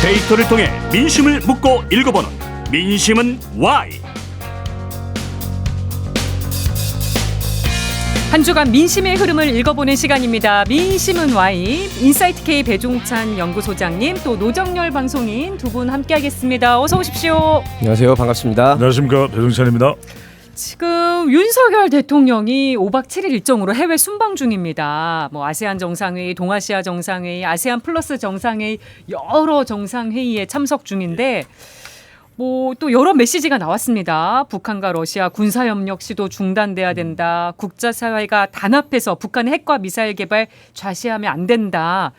데이터를 통해 민심을 묻고 읽어보는 민심은 Y. 한 주간 민심의 흐름을 읽어보는 시간입니다. 민심은 Y. 인사이트 K 배종찬 연구소장님, 또 노정열 방송인 두 분 함께하겠습니다. 어서 오십시오. 안녕하세요. 반갑습니다. 안녕하십니까. 배종찬입니다. 지금 윤석열 대통령이 5박 7일 일정으로 해외 순방 중입니다. 아세안 정상회의, 동아시아 정상회의, 아세안 플러스 정상회의, 여러 정상회의에 참석 중인데 또 여러 메시지가 나왔습니다. 북한과 러시아 군사협력 시도 중단돼야 된다. 국제사회가 단합해서 북한의 핵과 미사일 개발 좌시하면 안 된다.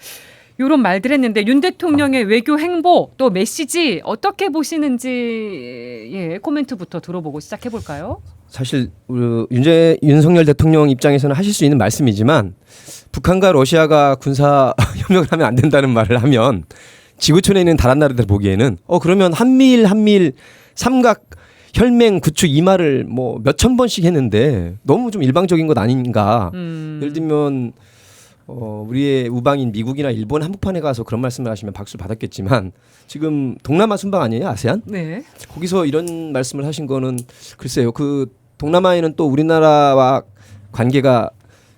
이런 말들 했는데 윤 대통령의 외교 행보 또 메시지 어떻게 보시는지 코멘트부터 들어보고 시작해볼까요? 사실 윤석열 대통령 입장에서는 하실 수 있는 말씀이지만 북한과 러시아가 군사 협력을 하면 안 된다는 말을 하면 지구촌에 있는 다른 나라들 보기에는 그러면 한미일 삼각 혈맹 구축 이 말을 몇천 번씩 했는데 너무 좀 일방적인 것 아닌가. 예를 들면 우리의 우방인 미국이나 일본 한복판에 가서 그런 말씀을 하시면 박수를 받았겠지만 지금 동남아 순방 아니에요? 아세안? 네. 거기서 이런 말씀을 하신 거는 글쎄요. 그 동남아에는 또 우리나라와 관계가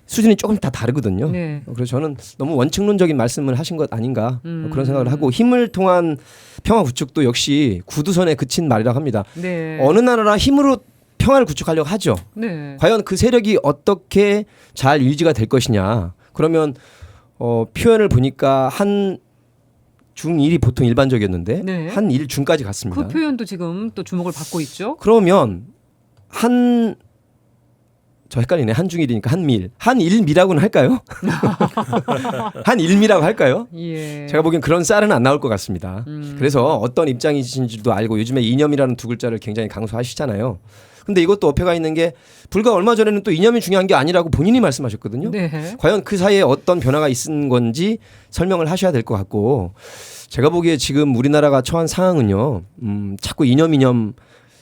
수준이 조금 다 다르거든요. 네. 그래서 저는 너무 원칙론적인 말씀을 하신 것 아닌가 그런 생각을 하고 힘을 통한 평화 구축도 역시 구두선에 그친 말이라고 합니다. 네. 어느 나라나 힘으로 평화를 구축하려고 하죠. 네. 과연 그 세력이 어떻게 잘 유지가 될 것이냐. 그러면 표현을 보니까 한 중1이 보통 일반적이었는데 네. 한 1중까지 갔습니다. 그 표현도 지금 또 주목을 받고 있죠. 그러면 저 헷갈리네. 한중일이니까 한일미라고는 할까요? 한일미라고 할까요? 예. 제가 보기엔 그런 쌀은 안 나올 것 같습니다. 그래서 어떤 입장이신지도 알고 요즘에 이념이라는 두 글자를 굉장히 강조하시잖아요. 근데 이것도 어폐가 있는 게 불과 얼마 전에는 또 이념이 중요한 게 아니라고 본인이 말씀하셨거든요. 네. 과연 그 사이에 어떤 변화가 있은 건지 설명을 하셔야 될 것 같고 제가 보기에 지금 우리나라가 처한 상황은요. 자꾸 이념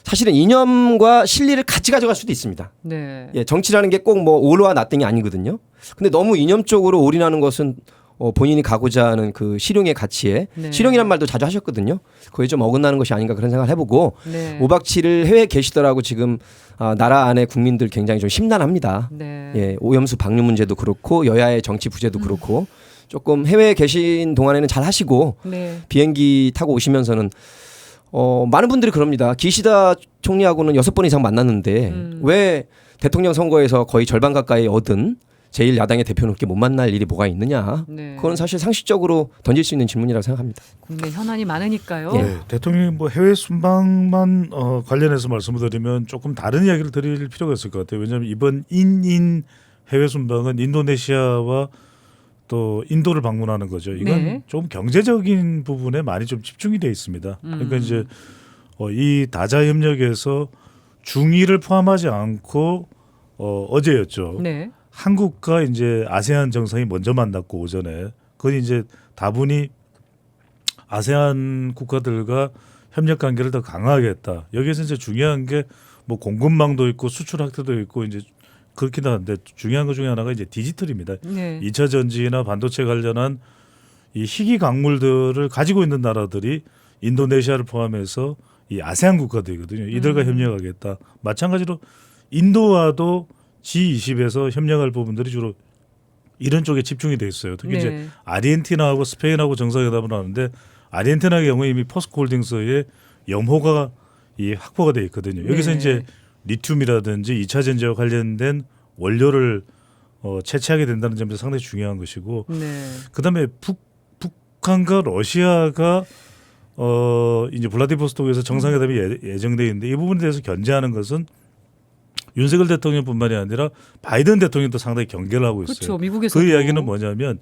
사실은 이념과 실리를 같이 가져갈 수도 있습니다. 네. 예, 정치라는 게 꼭 올와 나땡이 아니거든요. 근데 너무 이념 쪽으로 올인하는 것은 본인이 가고자 하는 그 실용의 가치에 네. 실용이란 말도 자주 하셨거든요. 거기에 좀 어긋나는 것이 아닌가 그런 생각을 해보고 네. 5박 7일 해외에 계시더라고 지금 나라 안에 국민들 굉장히 좀 심란합니다. 네. 예, 오염수 방류 문제도 그렇고 여야의 정치 부재도 그렇고 조금 해외에 계신 동안에는 잘 하시고 네. 비행기 타고 오시면서는 많은 분들이 그럽니다. 기시다 총리하고는 6번 이상 만났는데 왜 대통령 선거에서 거의 절반 가까이 얻은 제1야당의 대표는 그렇게 못 만날 일이 뭐가 있느냐. 네. 그건 사실 상식적으로 던질 수 있는 질문이라고 생각합니다. 국내 현안이 많으니까요. 예. 네, 대통령이 해외 순방만 관련해서 말씀을 드리면 조금 다른 이야기를 드릴 필요가 있을 것 같아요. 왜냐하면 이번 인인 해외 순방은 인도네시아와 또 인도를 방문하는 거죠. 이건 네. 좀 경제적인 부분에 많이 좀 집중이 돼 있습니다. 그러니까 이제 이 다자 협력에서 중의를 포함하지 않고 어제였죠. 네. 한국과 이제 아세안 정상이 먼저 만났고 오전에 그건 이제 다분히 아세안 국가들과 협력 관계를 더 강화하겠다. 여기에서 이제 중요한 게 공급망도 있고 수출 확대도 있고 이제 그렇긴 한데 중요한 것 중에 하나가 이제 디지털입니다. 네. 2차 전지나 반도체 관련한 이 희귀 광물들을 가지고 있는 나라들이 인도네시아를 포함해서 이 아세안 국가들이거든요. 이들과 협력하겠다. 마찬가지로 인도와도 G20에서 협력할 부분들이 주로 이런 쪽에 집중이 돼 있어요. 특히 네. 이제 아르헨티나하고 스페인하고 정상회담을 하는데 아르헨티나의 경우에 이미 포스코홀딩스의 염호가 확보가 돼 있거든요. 여기서 네. 이제 리튬이라든지 2차 전지와 관련된 원료를 채취하게 된다는 점에서 상당히 중요한 것이고 네. 그다음에 북한과 러시아가 이제 블라디보스톡에서 정상회담이 예정돼 있는데 이 부분에 대해서 견제하는 것은 윤석열 대통령뿐만이 아니라 바이든 대통령도 상당히 경계를 하고 있어요. 그렇죠. 미국에서도. 그 이야기는 뭐냐면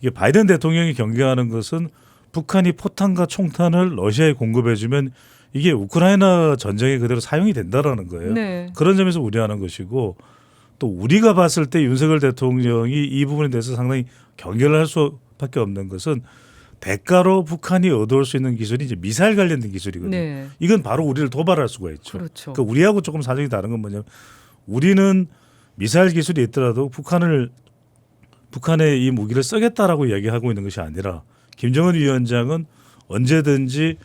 이게 바이든 대통령이 경계하는 것은 북한이 포탄과 총탄을 러시아에 공급해주면 이게 우크라이나 전쟁에 그대로 사용이 된다라는 거예요. 네. 그런 점에서 우려하는 것이고 또 우리가 봤을 때 윤석열 대통령이 이 부분에 대해서 상당히 경계를 할 수밖에 없는 것은 대가로 북한이 얻어올 수 있는 기술이 이제 미사일 관련된 기술이거든요. 네. 이건 바로 우리를 도발할 수가 있죠. 그렇죠. 그러니까 우리하고 조금 사정이 다른 건 뭐냐면 우리는 미사일 기술이 있더라도 북한의 이 무기를 쓰겠다라고 얘기하고 있는 것이 아니라 김정은 위원장은 언제든지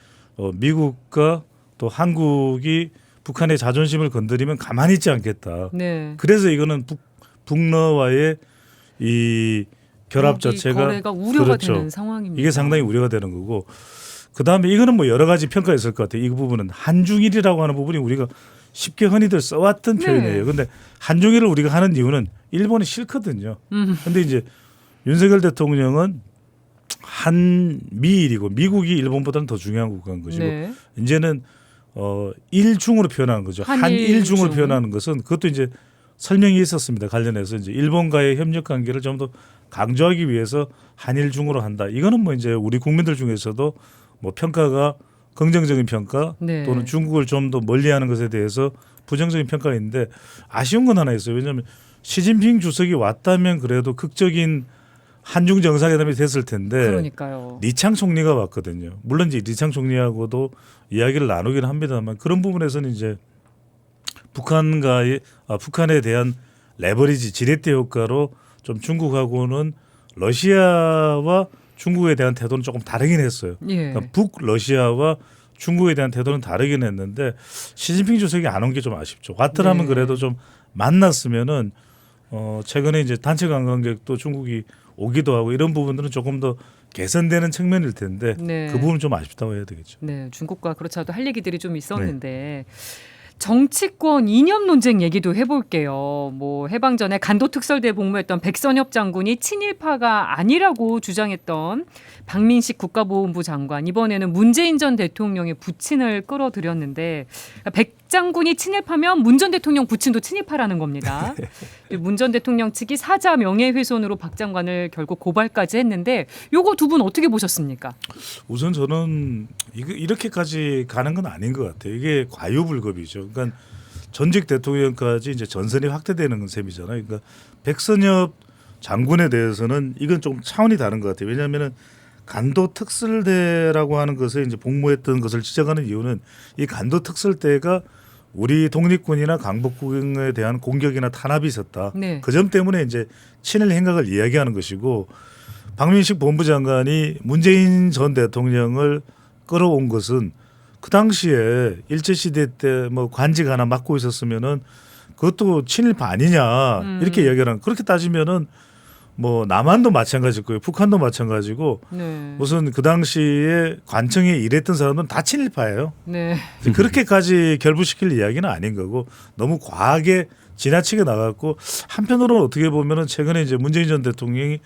미국과 또 한국이 북한의 자존심을 건드리면 가만히 있지 않겠다. 네. 그래서 이거는 북러와의 이 결합 자체가 거래가 우려가 그렇죠. 되는 상황입니다. 이게 상당히 우려가 되는 거고 그다음에 이거는 뭐 여러 가지 평가가 있을 것 같아요. 이 부분은 한중일이라고 하는 부분이 우리가 쉽게 흔히들 써왔던 네. 표현이에요. 그런데 한중일을 우리가 하는 이유는 일본이 싫거든요. 그런데 이제 윤석열 대통령은 한미일이고 미국이 일본보다는 더 중요한 국가인 것이고 네. 이제는 일중으로 표현하는 거죠. 한일중으로 표현하는 것은 그것도 이제 설명이 있었습니다. 관련해서 이제 일본과의 협력 관계를 좀 더 강조하기 위해서 한일중으로 한다. 이거는 뭐 이제 우리 국민들 중에서도 뭐 평가가 긍정적인 평가 네. 또는 중국을 좀 더 멀리하는 것에 대해서 부정적인 평가가 있는데 아쉬운 건 하나 있어요. 왜냐하면 시진핑 주석이 왔다면 그래도 극적인 한중 정상회담이 됐을 텐데 그러니까요. 리창 총리가 왔거든요. 물론 이제 리창 총리하고도 이야기를 나누긴 합니다만 그런 부분에서는 이제 북한에 대한 레버리지 지렛대 효과로 좀 중국하고는 러시아와 중국에 대한 태도는 조금 다르긴 했어요. 예. 그러니까 북러시아와 중국에 대한 태도는 다르긴 했는데 시진핑 주석이 안 온 게 좀 아쉽죠. 왔더라면 네. 그래도 좀 만났으면은 최근에 이제 단체 관광객도 중국이 오기도 하고 이런 부분들은 조금 더 개선되는 측면일 텐데 네. 그 부분은 좀 아쉽다고 해야 되겠죠. 네, 중국과 그렇지 않아도 할 얘기들이 좀 있었는데 정치권 이념 논쟁 얘기도 해볼게요. 뭐 해방 전에 간도 특설대에 복무했던 백선엽 장군이 친일파가 아니라고 주장했던 박민식 국가보훈부 장관 이번에는 문재인 전 대통령의 부친을 끌어들였는데 백 장군이 친일파면 문 전 대통령 부친도 친일파라는 겁니다. 문 전 대통령 측이 사자 명예훼손으로 박 장관을 결국 고발까지 했는데 요거 두 분 어떻게 보셨습니까? 우선 저는 이렇게까지 가는 건 아닌 것 같아요. 이게 과유불급이죠. 그러니까 전직 대통령까지 이제 전선이 확대되는 셈이잖아요. 그러니까 백선엽 장군에 대해서는 이건 좀 차원이 다른 것 같아요. 왜냐하면은 간도 특설대라고 하는 것에 이제 복무했던 것을 지적하는 이유는 이 간도 특설대가 우리 독립군이나 강복군에 대한 공격이나 탄압이 있었다. 네. 그 점 때문에 이제 친일 행각을 이야기하는 것이고 박민식 본부장관이 문재인 전 대통령을 끌어온 것은 그 당시에 일제 시대 때 뭐 관직 하나 맡고 있었으면은 그것도 친일파 아니냐 이렇게 이야기하는 그렇게 따지면은 뭐 남한도 마찬가지고요, 북한도 마찬가지고 네. 무슨 그 당시에 관청에 일했던 사람들은 다 친일파예요. 네. 그렇게까지 결부시킬 이야기는 아닌 거고 너무 과하게 지나치게 나갔고 한편으로는 어떻게 보면은 최근에 이제 문재인 전 대통령이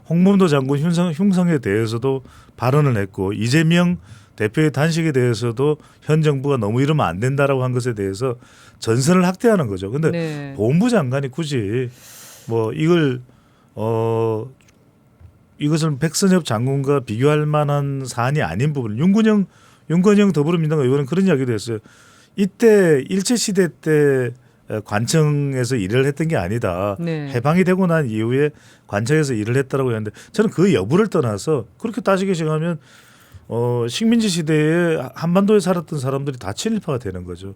홍범도 장군 흉상에 대해서도 발언을 했고 이재명 대표의 단식에 대해서도 현 정부가 너무 이러면 안 된다라고 한 것에 대해서 전선을 확대하는 거죠. 근데 네. 보훈부 장관이 굳이 뭐 이것을 백선엽 장군과 비교할 만한 사안이 아닌 부분. 윤건영 더불어민주당 의원은 그런 이야기도 했어요. 이때 일제 시대 때 관청에서 일을 했던 게 아니다. 네. 해방이 되고 난 이후에 관청에서 일을 했다라고 했는데 저는 그 여부를 떠나서 그렇게 따지기 시작하면 식민지 시대에 한반도에 살았던 사람들이 다 친일파가 되는 거죠.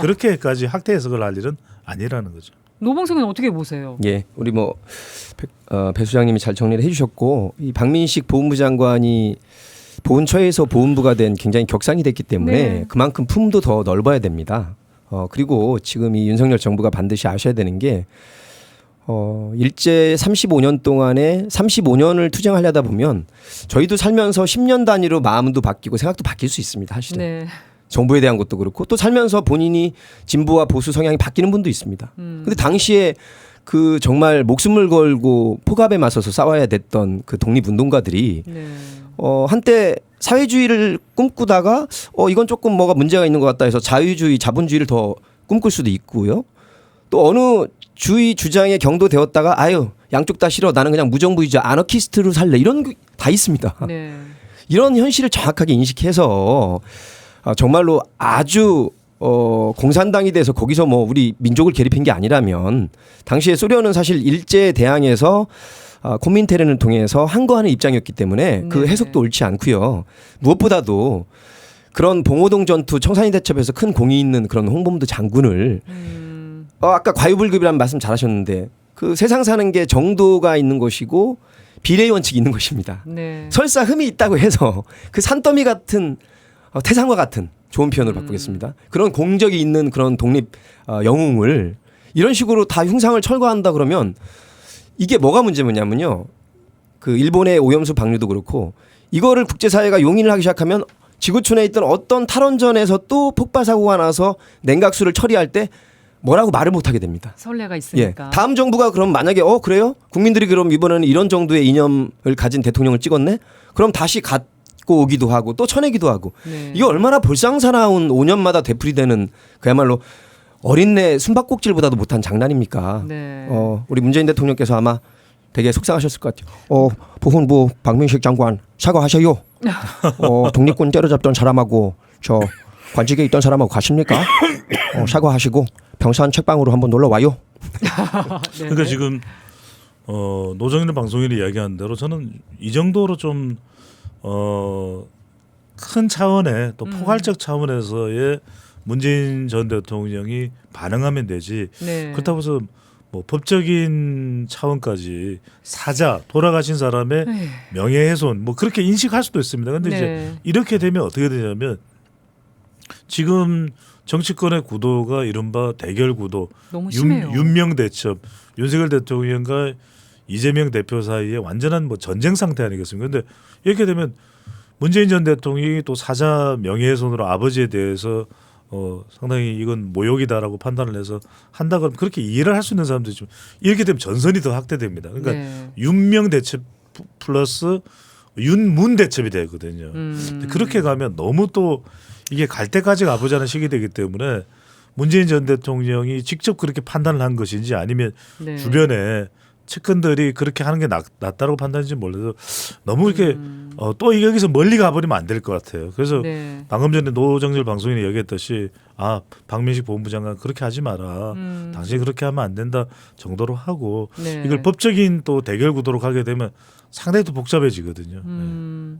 그렇게까지 학대 해석을 할 일은 아니라는 거죠. 노봉석은 어떻게 보세요? 예, 우리 배 수장님이 잘 정리를 해주셨고 이 박민식 보훈부 장관이 보훈처에서 보훈부가 된 굉장히 격상이 됐기 때문에 네. 그만큼 품도 더 넓어야 됩니다. 그리고 지금 이 윤석열 정부가 반드시 아셔야 되는 게 일제 35년 동안에 35년을 투쟁하려다 보면 저희도 살면서 10년 단위로 마음도 바뀌고 생각도 바뀔 수 있습니다. 사실은. 네. 정부에 대한 것도 그렇고 또 살면서 본인이 진보와 보수 성향이 바뀌는 분도 있습니다. 근데 당시에 그 정말 목숨을 걸고 폭압에 맞서서 싸워야 됐던 그 독립운동가들이 네. 한때 사회주의를 꿈꾸다가 이건 조금 뭐가 문제가 있는 것 같다 해서 자유주의, 자본주의를 더 꿈꿀 수도 있고요. 또 어느 주의 주장에 경도되었다가 아유 양쪽 다 싫어 나는 그냥 무정부주의 아너키스트로 살래 이런 게 다 있습니다. 네. 이런 현실을 정확하게 인식해서 정말로 아주 공산당이 돼서 거기서 뭐 우리 민족을 괴롭힌 게 아니라면 당시에 소련은 사실 일제에 대항해서 코민테른을 통해서 항거하는 입장이었기 때문에 그 네. 해석도 옳지 않고요. 무엇보다도 그런 봉오동 전투 청산리 대첩에서 큰 공이 있는 그런 홍범도 장군을 아까 과유불급이라는 말씀 잘하셨는데 그 세상 사는 게 정도가 있는 것이고 비례 원칙이 있는 것입니다. 네. 설사 흠이 있다고 해서 그 산더미 같은 태산과 같은 좋은 표현으로 바꾸겠습니다. 그런 공적이 있는 그런 독립 영웅을 이런 식으로 다 흉상을 철거한다 그러면 이게 뭐가 문제냐면요. 그 일본의 오염수 방류도 그렇고 이거를 국제사회가 용인을 하기 시작하면 지구촌에 있던 어떤 탈원전에서 또 폭발 사고가 나서 냉각수를 처리할 때 뭐라고 말을 못하게 됩니다. 선례가 있으니까. 예. 다음 정부가 그럼 만약에 그래요? 국민들이 그럼 이번에는 이런 정도의 이념을 가진 대통령을 찍었네? 그럼 다시 갖고 오기도 하고 또 쳐내기도 하고 네. 이거 얼마나 볼상사나운 5년마다 되풀이되는 그야말로 어린애 숨바꼭질보다도 못한 장난입니까? 네. 우리 문재인 대통령께서 아마 되게 속상하셨을 것 같아요. 보훈부 박민식 장관 사과하세요. 독립군 때려잡던 사람하고 저 관직에 있던 사람하고 같습니까? 사과하시고 병산 책방으로 한번 놀러 와요. 그러니까 지금 노정일 방송인이 이야기한 대로 저는 이 정도로 좀 큰 차원의 또 포괄적 차원에서의 문재인 전 대통령이 반응하면 되지. 네. 그렇다고 해서 뭐 법적인 차원까지 사자 돌아가신 사람의 네. 명예훼손 뭐 그렇게 인식할 수도 있습니다. 그런데 네. 이제 이렇게 되면 어떻게 되냐면 지금 정치권의 구도가 이른바 대결 구도, 너무 심해요. 윤명 대첩, 윤석열 대통령과 이재명 대표 사이에 완전한 뭐 전쟁 상태 아니겠습니까? 그런데 이렇게 되면 문재인 전 대통령이 또 사자 명예훼손으로 아버지에 대해서 상당히 이건 모욕이다라고 판단을 해서 한다 그러면 그렇게 이해를 할 수 있는 사람들이 좀 이렇게 되면 전선이 더 확대됩니다. 그러니까 네. 윤명 대첩 플러스 윤문 대첩이 되거든요. 그렇게 가면 너무 또 이게 갈 때까지 가보자는 식이 되기 때문에 문재인 전 대통령이 직접 그렇게 판단을 한 것인지 아니면 네. 주변에 측근들이 그렇게 하는 게 낫다고 판단인지 몰라도 너무 이렇게 또 여기서 멀리 가버리면 안 될 것 같아요. 그래서 네. 방금 전에 노정일 방송인이 얘기했듯이 박민식 법무부 장관 그렇게 하지 마라. 당신이 그렇게 하면 안 된다 정도로 하고 네. 이걸 법적인 또 대결 구도로 가게 되면 상당히 또 복잡해지거든요. 네.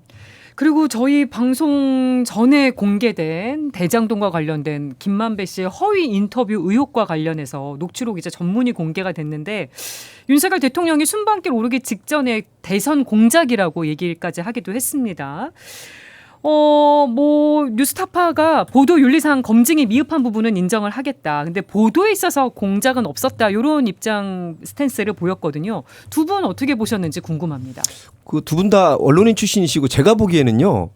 그리고 저희 방송 전에 공개된 대장동과 관련된 김만배 씨의 허위 인터뷰 의혹과 관련해서 녹취록 이제 전문이 공개가 됐는데 윤석열 대통령이 순방길 오르기 직전에 대선 공작이라고 얘기까지 하기도 했습니다. 뭐 뉴스타파가 보도 윤리상 검증이 미흡한 부분은 인정을 하겠다. 근데 보도에 있어서 공작은 없었다. 이런 입장 스탠스를 보였거든요. 두 분 어떻게 보셨는지 궁금합니다. 그 두 분 다 언론인 출신이시고 제가 보기에는요.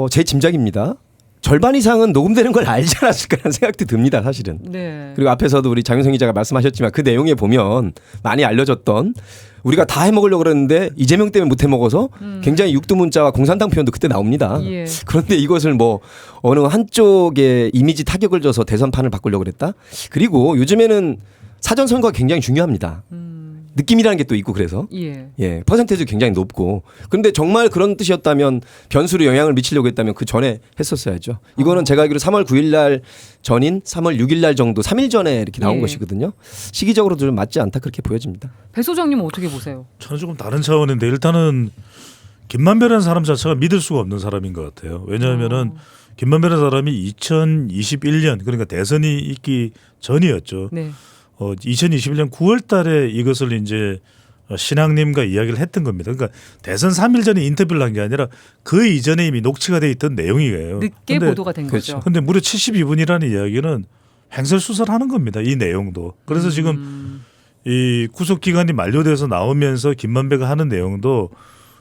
제 짐작입니다. 절반 이상은 녹음되는 걸 알지 않았을까라는 생각도 듭니다. 사실은. 네. 그리고 앞에서도 우리 장윤성 기자가 말씀하셨지만 그 내용에 보면 많이 알려졌던 우리가 다 해먹으려고 그랬는데 이재명 때문에 못 해먹어서 굉장히 육두문자와 공산당 표현도 그때 나옵니다. 예. 그런데 이것을 뭐 어느 한쪽에 이미지 타격을 줘서 대선판을 바꾸려고 그랬다. 그리고 요즘에는 사전선거가 굉장히 중요합니다. 느낌이라는 게 또 있고 그래서 예. 퍼센테이지 굉장히 높고 그런데 정말 그런 뜻이었다면 변수로 영향을 미치려고 했다면 그 전에 했었어야죠. 이거는 제가 알기로 3월 9일 날 전인 3월 6일 날 정도 3일 전에 이렇게 나온 예. 것이거든요. 시기적으로도 좀 맞지 않다 그렇게 보여집니다. 배 소장님은 어떻게 보세요? 저는 조금 다른 차원인데 일단은 김만배라는 사람 자체가 믿을 수가 없는 사람인 것 같아요. 왜냐하면은 김만배라는 사람이 2021년 그러니까 대선이 있기 전이었죠. 네. 2021년 9월 달에 이것을 이제 신앙님과 이야기를 했던 겁니다. 그러니까 대선 3일 전에 인터뷰를 한 게 아니라 그 이전에 이미 녹취가 돼 있던 내용이에요. 늦게 보도가 된 그렇죠. 거죠. 그런데 무려 72분이라는 이야기는 횡설수설하는 겁니다. 이 내용도. 그래서 지금 이 구속 기간이 만료돼서 나오면서 김만배가 하는 내용도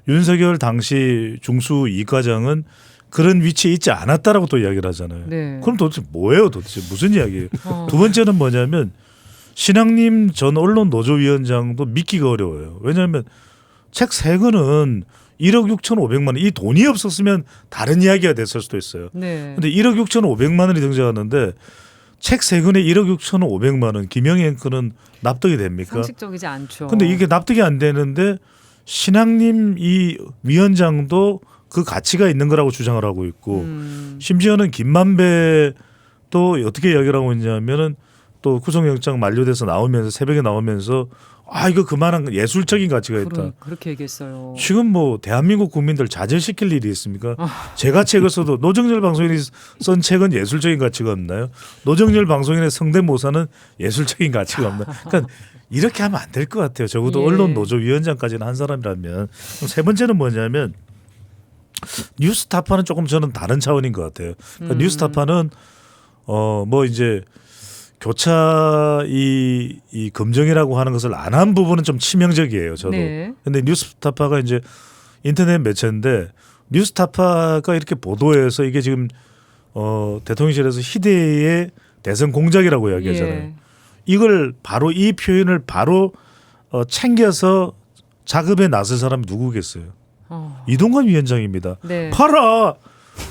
윤석열 당시 중수 이과장은 그런 위치에 있지 않았다라고 또 이야기를 하잖아요. 네. 그럼 도대체 뭐예요? 도대체 무슨 이야기예요? 두 번째는 뭐냐면 신학님 전 언론 노조위원장도 믿기가 어려워요. 왜냐하면 책 3권은 1억 6,500만 원. 이 돈이 없었으면 다른 이야기가 됐을 수도 있어요. 네. 그런데 1억 6,500만 원이 등장하는데 책 3권에 1억 6,500만 원 김영희 앵커는 납득이 됩니까? 상식적이지 않죠. 근데 이게 납득이 안 되는데 신학님 이 위원장도 그 가치가 있는 거라고 주장을 하고 있고 심지어는 김만배 또 어떻게 이야기를 하고 있냐면은 또 구속영장 만료돼서 나오면서 새벽에 나오면서 아 이거 그만한 예술적인 가치가 있다. 그렇게 얘기했어요. 지금 뭐 대한민국 국민들 자제시킬 일이 있습니까? 제가 책을 써도 노정열 방송인이 쓴 책은 예술적인 가치가 없나요? 노정열 방송인의 성대모사는 예술적인 가치가 없나요? 그러니까 이렇게 하면 안 될 것 같아요. 적어도 예. 언론 노조 위원장까지는 한 사람이라면. 그럼 세 번째는 뭐냐면 뉴스타파는 조금 저는 다른 차원인 것 같아요. 그러니까 뉴스타파는 뭐 이제 교차 이 검증이라고 하는 것을 안 한 부분은 좀 치명적이에요. 저도. 네. 근데 뉴스타파가 이제 인터넷 매체인데 뉴스타파가 이렇게 보도해서 이게 지금 대통령실에서 희대의 대선 공작이라고 이야기하잖아요. 예. 이걸 바로 이 표현을 바로 챙겨서 작업에 나설 사람이 누구겠어요? 이동관 위원장입니다. 네. 봐라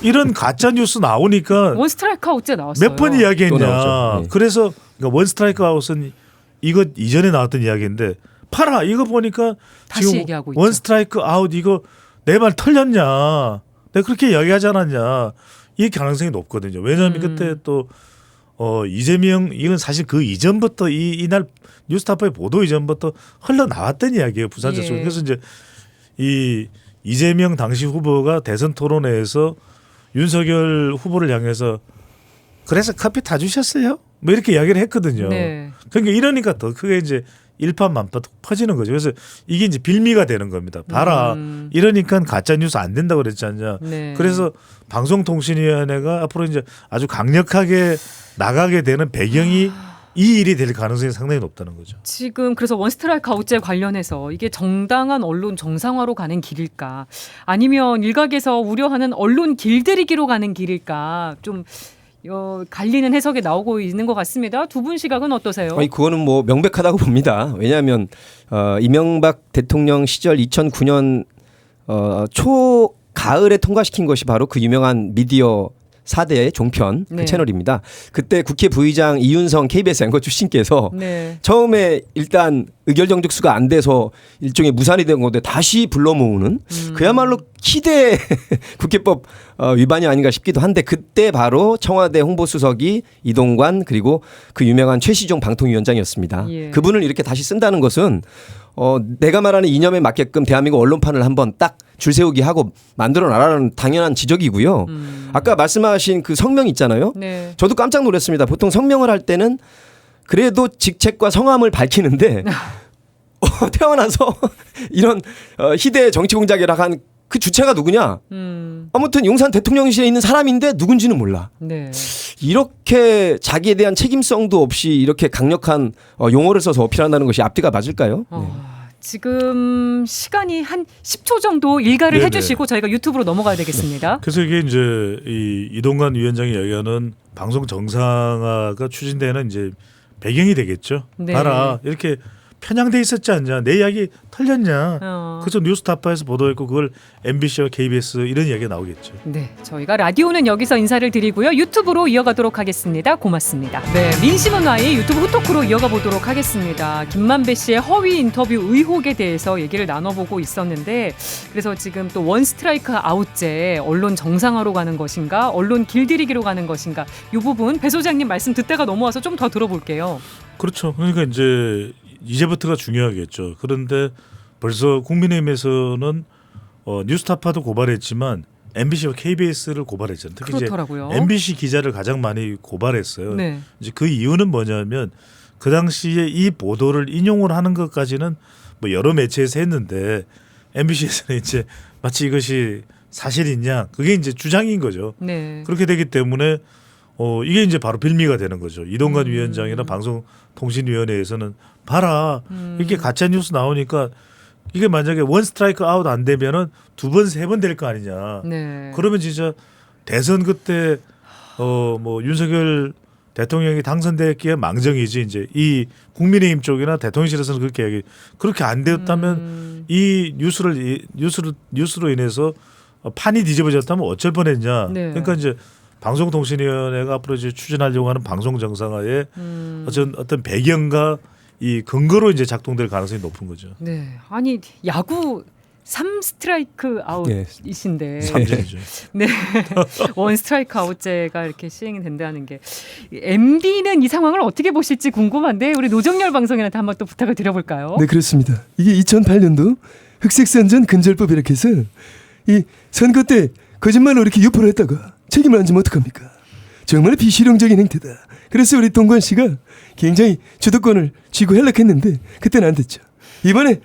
이런 가짜 뉴스 나오니까 원 스트라이크 아웃제 나왔어요. 몇 번 또 이야기했냐. 나오죠. 네. 그래서 그러니까 원 스트라이크 아웃은 이거 이전에 나왔던 이야기인데 봐라 이거 보니까 다시 지금 얘기하고 원 있죠. 스트라이크 아웃 이거 내 말 털렸냐. 내가 그렇게 이야기하지 않았냐. 이 가능성이 높거든요. 왜냐하면 그때 또 이재명 이건 사실 그 이전부터 이날 뉴스타파의 보도 이전부터 흘러나왔던 이야기예요. 부산저축. 예. 그래서 이제 이 이재명 당시 후보가 대선 토론회에서 윤석열 후보를 향해서 그래서 커피 타 주셨어요? 뭐 이렇게 이야기를 했거든요. 네. 그러니까 이러니까 더 크게 이제 일파만파 퍼지는 거죠. 그래서 이게 이제 빌미가 되는 겁니다. 봐라. 이러니까 가짜 뉴스 안 된다고 그랬지 않냐. 네. 그래서 방송통신위원회가 앞으로 이제 아주 강력하게 나가게 되는 배경이 이 일이 될 가능성이 상당히 높다는 거죠. 지금 그래서 원 스트라이크 아웃제 관련해서 이게 정당한 언론 정상화로 가는 길일까 아니면 일각에서 우려하는 언론 길들이기로 가는 길일까 좀 갈리는 해석이 나오고 있는 것 같습니다. 두 분 시각은 어떠세요? 아니 그거는 뭐 명백하다고 봅니다. 왜냐하면 이명박 대통령 시절 2009년 초 가을에 통과시킨 것이 바로 그 유명한 미디어 4대 종편 그 네. 채널입니다. 그때 국회 부의장 이윤성 KBS 앵커 출신께서 네. 처음에 일단 의결 정족수가 안 돼서 일종의 무산이 된 건데 다시 불러 모으는 그야말로 희대 국회법 위반이 아닌가 싶기도 한데 그때 바로 청와대 홍보수석이 이동관 그리고 그 유명한 최시종 방통위원장이었습니다. 예. 그분을 이렇게 다시 쓴다는 것은 내가 말하는 이념에 맞게끔 대한민국 언론판을 한번 딱 줄세우기 하고 만들어 놔라는 당연한 지적이고요. 아까 말씀하신 그 성명 있잖아요. 네. 저도 깜짝 놀랐습니다. 보통 성명을 할 때는 그래도 직책과 성함을 밝히는데 태어나서 이런 희대 정치 공작이라 한 그 주체가 누구냐? 아무튼 용산 대통령실에 있는 사람인데 누군지는 몰라. 네. 이렇게 자기에 대한 책임성도 없이 이렇게 강력한 용어를 써서 어필한다는 것이 앞뒤가 맞을까요? 지금 시간이 한 10초 정도 일가를 네네. 해주시고 저희가 유튜브로 넘어가야 되겠습니다. 그래서 이게 이제 이 이동관 위원장이 이야기하는 방송 정상화가 추진되는 이제 배경이 되겠죠. 네. 봐라 이렇게 편향돼 있었지 않냐. 내 이야기 털렸냐. 그래서 뉴스타파에서 보도했고 그걸 MBC와 KBS 이런 이야기가 나오겠죠. 네, 저희가 라디오는 여기서 인사를 드리고요. 유튜브로 이어가도록 하겠습니다. 고맙습니다. 네, 민심은 와의 유튜브 후토크로 이어가 보도록 하겠습니다. 김만배 씨의 허위 인터뷰 의혹에 대해서 얘기를 나눠보고 있었는데 그래서 지금 또 원 스트라이크 아웃제 언론 정상화로 가는 것인가 언론 길들이기로 가는 것인가 이 부분 배 소장님 말씀 듣다가 넘어와서 좀 더 들어볼게요. 그렇죠. 그러니까 이제부터가 중요하겠죠. 그런데 벌써 국민의힘에서는 뉴스타파도 고발했지만 MBC와 KBS를 고발했잖아요. 특히 그렇더라고요. 이제 MBC 기자를 가장 많이 고발했어요. 네. 이제 그 이유는 뭐냐면 그 당시에 이 보도를 인용을 하는 것까지는 뭐 여러 매체에서 했는데 MBC에서는 이제 마치 이것이 사실이냐 그게 이제 주장인 거죠. 네. 그렇게 되기 때문에 이게 이제 바로 빌미가 되는 거죠. 이동관 위원장이나 방송통신위원회에서는 봐라 이렇게 가짜 뉴스 나오니까 이게 만약에 원 스트라이크 아웃 안 되면은 두 번 세 번 될 거 아니냐. 네. 그러면 진짜 대선 그때 뭐 윤석열 대통령이 당선됐기에 망정이지 이제 이 국민의힘 쪽이나 대통령실에서는 그렇게 얘기 그렇게 안 되었다면 이 뉴스로 인해서 판이 뒤집어졌다면 어쩔 뻔했냐. 네. 그러니까 이제 방송통신위원회가 앞으로 이제 추진하려고 하는 방송 정상화의 어떤 배경과 이 근거로 이제 작동될 가능성이 높은 거죠. 네. 아니 야구 3 스트라이크 아웃이신데 삼진이죠. 네. 1 스트라이크 아웃제가 이렇게 시행이 된다는 게 MD는 이 상황을 어떻게 보실지 궁금한데 우리 노정열 방송인한테 한번 또 부탁을 드려볼까요? 네, 그렇습니다. 이게 2008년도 흑색선전 근절법이라고 해서 이 선거 때 거짓말로 이렇게 유포를 했다가 책임을 안 지면 어떡합니까? 정말 비실용적인 행태다. 그래서 우리 동관 씨가 굉장히 주도권을 쥐고 hel락했는데 그때는 안 됐죠. 이번에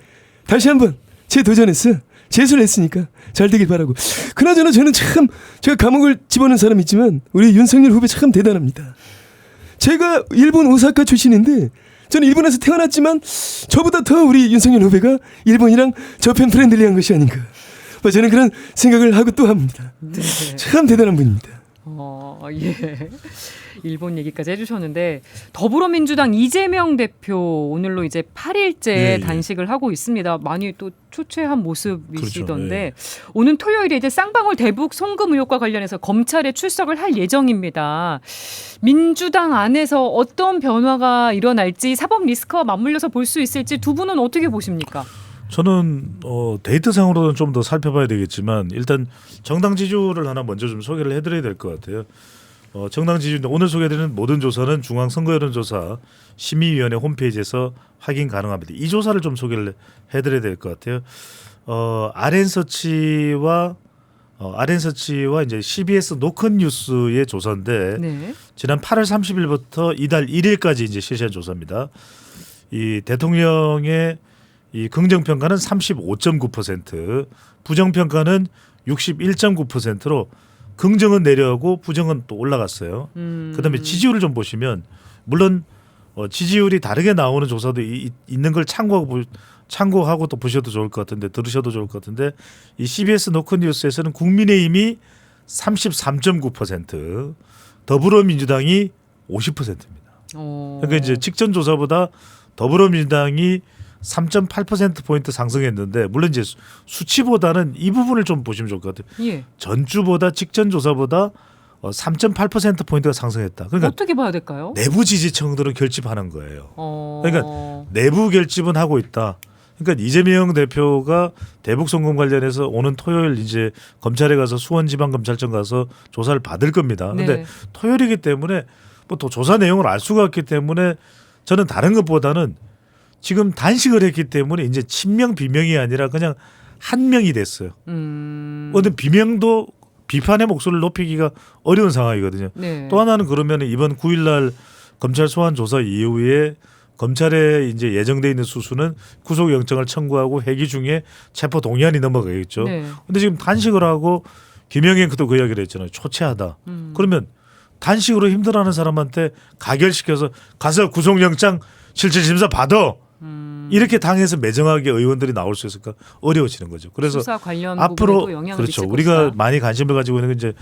다시 한번 재도전해서 재수를 했으니까 잘 되길 바라고. 그나저나 저는 참 제가 감옥을 집어넣은 사람이 있지만 우리 윤석열 후배 참 대단합니다. 제가 일본 오사카 출신인데 저는 일본에서 태어났지만 저보다 더 우리 윤석열 후배가 일본이랑 저편 프렌들리한 것이 아닌가. 저는 그런 생각을 하고 또 합니다. 네. 참 대단한 분입니다. 예. 일본 얘기까지 해주셨는데 더불어민주당 이재명 대표 오늘로 이제 8일째 예. 단식을 하고 있습니다. 많이 또 초췌한 모습이시던데 그렇죠. 예. 오는 토요일에 이제 쌍방울 대북 송금 의혹과 관련해서 검찰에 출석을 할 예정입니다. 민주당 안에서 어떤 변화가 일어날지 사법 리스크와 맞물려서 볼 수 있을지 두 분은 어떻게 보십니까? 저는 데이터상으로는 좀 더 살펴봐야 되겠지만 일단 정당 지지율을 하나 먼저 좀 소개를 해드려야 될 것 같아요. 정당 지지율 오늘 소개해드리는 모든 조사는 중앙선거여론조사 심의위원회 홈페이지에서 확인 가능합니다. 이 조사를 좀 소개를 해드려야 될 것 같아요. RN서치와 이제 CBS 노컷뉴스의 조사인데 네. 지난 8월 30일부터 이달 1일까지 이제 실시한 조사입니다. 이 대통령의 이 긍정평가는 35.9%, 부정평가는 61.9%로 긍정은 내려가고 부정은 또 올라갔어요. 그다음에 지지율을 좀 보시면 물론 지지율이 다르게 나오는 조사도 있는 걸 참고하고 또 보셔도 좋을 것 같은데 들으셔도 좋을 것 같은데 이 CBS 노컷뉴스에서는 국민의힘이 33.9%, 더불어민주당이 50%입니다. 그러니까 이제 직전 조사보다 더불어민주당이 3.8%포인트 상승했는데 물론 이제 수치보다는 이 부분을 좀 보시면 좋을 것 같아요. 예. 전주보다 직전 조사보다 3.8%포인트가 상승했다. 그러니까 어떻게 봐야 될까요? 내부 지지층들은 결집하는 거예요. 그러니까 어... 내부 결집은 하고 있다. 그러니까 이재명 대표가 대북 송금 관련해서 오는 토요일 이제 검찰에 가서 수원지방검찰청 가서 조사를 받을 겁니다. 그런데 네. 토요일이기 때문에 뭐 또 조사 내용을 알 수가 없기 때문에 저는 다른 것보다는 지금 단식을 했기 때문에 이제 친명 비명이 아니라 그냥 한 명이 됐어요. 근데 비명도 비판의 목소리를 높이기가 어려운 상황이거든요. 네. 또 하나는 그러면 이번 9일날 검찰 소환 조사 이후에 검찰에 이제 예정돼 있는 수수는 구속영장을 청구하고 회기 중에 체포 동의안이 넘어가겠죠. 네. 근데 지금 단식을 하고 김영현도 그 이야기를 했잖아요. 초췌하다. 그러면 단식으로 힘들어하는 사람한테 가결시켜서 가서 구속영장 실질심사 받아. 이렇게 당해서 매정하게 의원들이 나올 수 있을까 어려워지는 거죠. 그래서 수사 관련 앞으로 부분에도 영향을 그렇죠. 미칠 우리가 것이다. 많이 관심을 가지고 있는 게 이제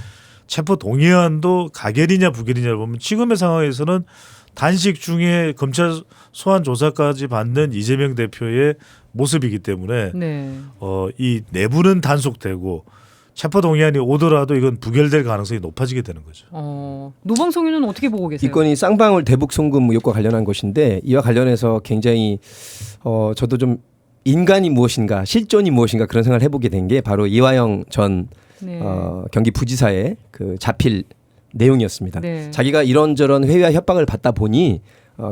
체포 동의안도 가결이냐 부결이냐를 보면 지금의 상황에서는 단식 중에 검찰 소환 조사까지 받는 이재명 대표의 모습이기 때문에 네. 이 내부는 단속되고 체포 동의안이 오더라도 이건 부결될 가능성이 높아지게 되는 거죠. 노방송유는 어떻게 보고 계세요? 이 건이 쌍방울 대북 송금 의혹과 관련한 것인데 이와 관련해서 굉장히 저도 좀 인간이 무엇인가 실존이 무엇인가 그런 생각을 해보게 된 게 바로 이화영 전 네. 경기 부지사의 그 자필 내용이었습니다. 네. 자기가 이런저런 회유와 협박을 받다 보니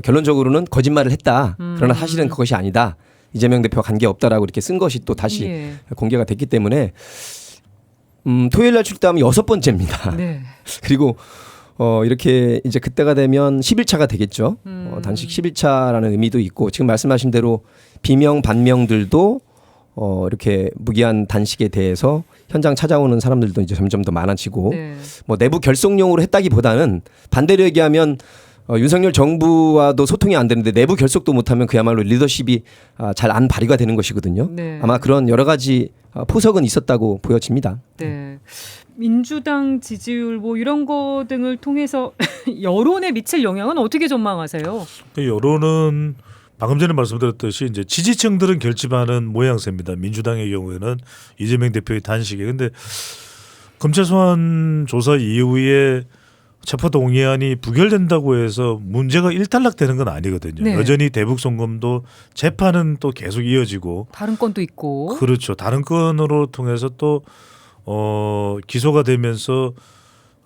결론적으로는 거짓말을 했다. 그러나 사실은 그것이 아니다. 이재명 대표와 관계없다라고 이렇게 쓴 것이 또 다시 예. 공개가 됐기 때문에 토요일 날 출두하면 6번째입니다. 네. 그리고 이렇게 이제 그때가 되면 10일차가 되겠죠. 단식 10일차라는 의미도 있고 지금 말씀하신 대로 비명 반명들도 이렇게 무기한 단식에 대해서 현장 찾아오는 사람들도 이제 점점 더 많아지고 네. 뭐 내부 결속용으로 했다기보다는 반대로 얘기하면 윤석열 정부와도 소통이 안 되는데 내부 결속도 못하면 그야말로 리더십이 잘 안 발휘가 되는 것이거든요. 네. 아마 그런 여러 가지 포석은 있었다고 보여집니다. 네. 민주당 지지율 뭐 이런 거 등을 통해서 여론에 미칠 영향은 어떻게 전망하세요? 그 여론은 방금 전에 말씀드렸듯이 이제 지지층들은 결집하는 모양새입니다. 민주당의 경우에는 이재명 대표의 단식에. 근데 검찰 소환 조사 이후에 체포동의안이 부결된다고 해서 문제가 일단락되는 건 아니거든요. 네. 여전히 대북 송금도 재판은 또 계속 이어지고 다른 건도 있고. 그렇죠. 다른 건으로 통해서 또 기소가 되면서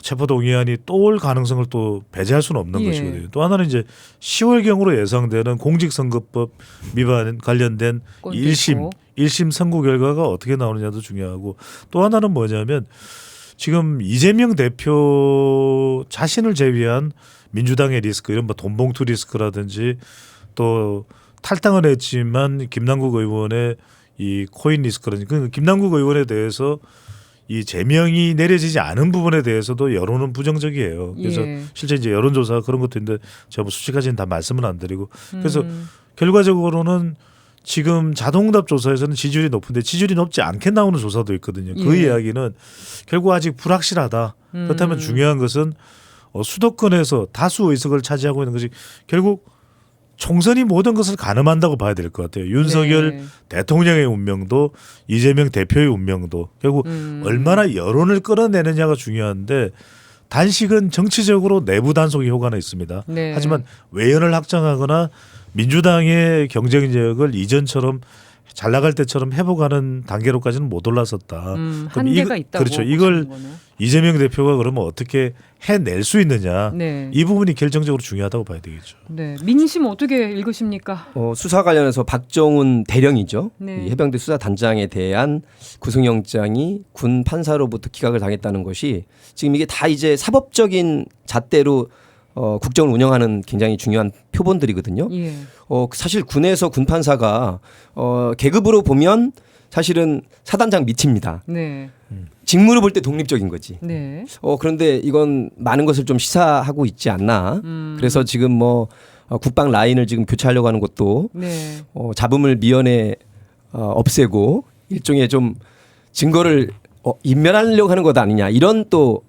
체포동의안이 또 올 가능성을 또 배제할 수는 없는 예. 것이거든요. 또 하나는 이제 10월경으로 예상되는 공직선거법 위반 관련된 건도 1심 선고 결과가 어떻게 나오느냐도 중요하고 또 하나는 뭐냐면 지금 이재명 대표 자신을 제외한 민주당의 리스크 이런 뭐 돈봉투 리스크라든지 또 탈당은 했지만 김남국 의원의 이 코인 리스크라든지 그 김남국 의원에 대해서 이 제명이 내려지지 않은 부분에 대해서도 여론은 부정적이에요. 그래서 예. 실제 이제 여론조사 그런 것도 있는데 제가 뭐 수치까지는 다 말씀은 안 드리고 그래서 결과적으로는 지금 자동응답 조사에서는 지지율이 높은데 지지율이 높지 않게 나오는 조사도 있거든요. 그 예. 이야기는 결국 아직 불확실하다. 그렇다면 중요한 것은 수도권에서 다수 의석을 차지하고 있는 것이 결국 총선이 모든 것을 가늠한다고 봐야 될 것 같아요. 윤석열 네. 대통령의 운명도 이재명 대표의 운명도 결국 얼마나 여론을 끌어내느냐가 중요한데 단식은 정치적으로 내부 단속의 효과는 있습니다. 네. 하지만 외연을 확장하거나 민주당의 경쟁력을 이전처럼 잘 나갈 때처럼 회복하는 단계로까지는 못 올라섰다. 그럼 한계가 있다고. 그렇죠. 이걸 보시는 거네요. 이재명 대표가 그러면 어떻게 해낼 수 있느냐. 네. 이 부분이 결정적으로 중요하다고 봐야 되겠죠. 네. 민심 어떻게 읽으십니까? 수사 관련해서 박정훈 대령이죠. 네. 이 해병대 수사단장에 대한 구속영장이 군 판사로부터 기각을 당했다는 것이 지금 이게 다 이제 사법적인 잣대로 국정을 운영하는 굉장히 중요한 표본들이거든요. 예. 사실 군에서 군 판사가 계급으로 보면 사실은 사단장 밑입니다. 네. 직무로 볼 때 독립적인 거지. 네. 그런데 이건 많은 것을 좀 시사하고 있지 않나. 그래서 지금 뭐 국방 라인을 지금 교체하려고 하는 것도 네. 잡음을 미연에 없애고 일종의 좀 증거를 인멸하려고 하는 것 아니냐 이런 또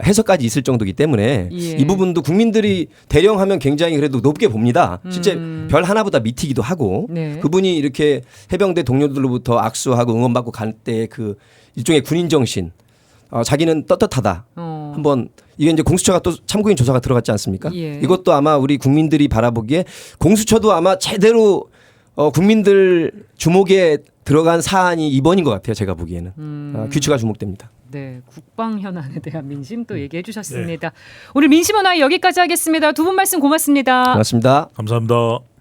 해석까지 있을 정도이기 때문에 예. 이 부분도 국민들이 대령하면 굉장히 그래도 높게 봅니다. 실제 별 하나보다 밑이기도 하고 네. 그분이 이렇게 해병대 동료들로부터 악수하고 응원받고 갈 때 그 일종의 군인 정신 자기는 떳떳하다. 한번 이게 이제 공수처가 또 참고인 조사가 들어갔지 않습니까? 예. 이것도 아마 우리 국민들이 바라보기에 공수처도 아마 제대로 국민들 주목에 들어간 사안이 이번인 것 같아요. 제가 보기에는 귀추가 주목됩니다. 네, 국방 현안에 대한 민심 또 얘기해 주셨습니다. 오늘 민심 원화이 여기까지 하겠습니다. 두 분 말씀 고맙습니다. 고맙습니다. 감사합니다.